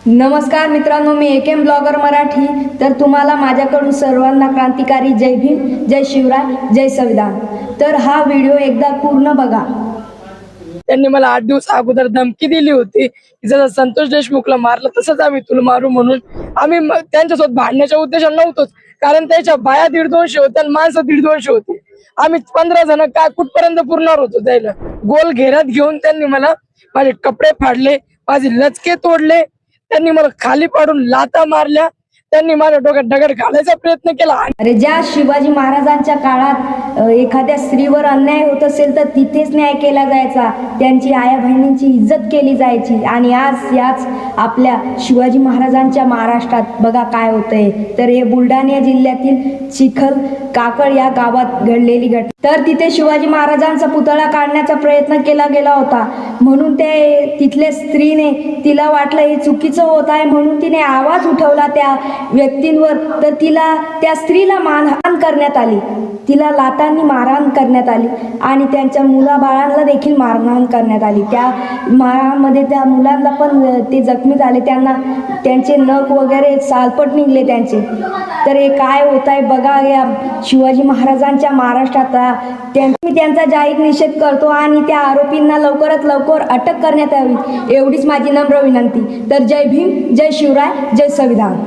नमस्कार मित्रांनो, मी एकेम ब्लॉगर मराठी। तर तुम्हाला माझ्याकडून सर्वांना क्रांतिकारी जय भीम, जय शिवराय, जय संविधान। तर हा व्हिडिओ एकदा पूर्ण बघा। त्यांनी मला 8 दिवस अगोदर धमकी दिली होती की जर संतोष देशमुखला मारलं तसंच आम्ही तुला मारू म्हणून। आम्ही त्यांच्यासोबत भांडण्याच्या उद्देशाने नव्हतोच, कारण त्याच्या बाया 150 होत्या आणि माणसं 150 होती। आम्ही 15 जण काय कुठपर्यंत पुरणार होतो जायला। गोल घेरात घेऊन त्यांनी मला माझे कपडे फाडले, माझे लचके तोडले, त्यांनी मला खाली पाडून लाथा मारल्या, त्यांनी माझ्या डोक्यात दगड घालायचा प्रयत्न केला। अरे, ज्या शिवाजी महाराजांच्या काळात एखाद्या स्त्रीवर अन्याय होत असेल तर तिथेच न्याय केला जायचा, त्यांची आया बहिणींची इज्जत केली जायची। आणि आज याच आपल्या शिवाजी महाराजांच्या महाराष्ट्रात बघा काय होतंय। तर हे बुलढाणा जिल्ह्यातील चिखल काकड या गावात घडलेली घटना। तर तिथे शिवाजी महाराजांचा पुतळा काढण्याचा प्रयत्न केला गेला होता, म्हणून तिथल्या स्त्रीने, तिला वाटलं हे चुकीचं होत आहे म्हणून तिने आवाज उठवला त्या व्यक्तींवर। तर त्या स्त्रीला मारहाण करण्यात आली, तिला लाथांनी मारहाण करण्यात आली आणि त्यांच्या मुलाबाळांना देखील मारहाण करण्यात आली। त्या मारहाणमध्ये त्या मुलांना पण ते जखमी झाले, त्यांचे नख वगैरे सालपट निघले त्यांचे। तर हे काय होत आहे बघा या शिवाजी महाराजांच्या महाराष्ट्रात। मी त्यांचा जाहीर निषेध करतो आणि त्या आरोपींना लवकरात लवकर अटक करण्यात यावी, एवढीच माझी नम्र विनंती। तर जय भीम, जय शिवराय, जय संविधान।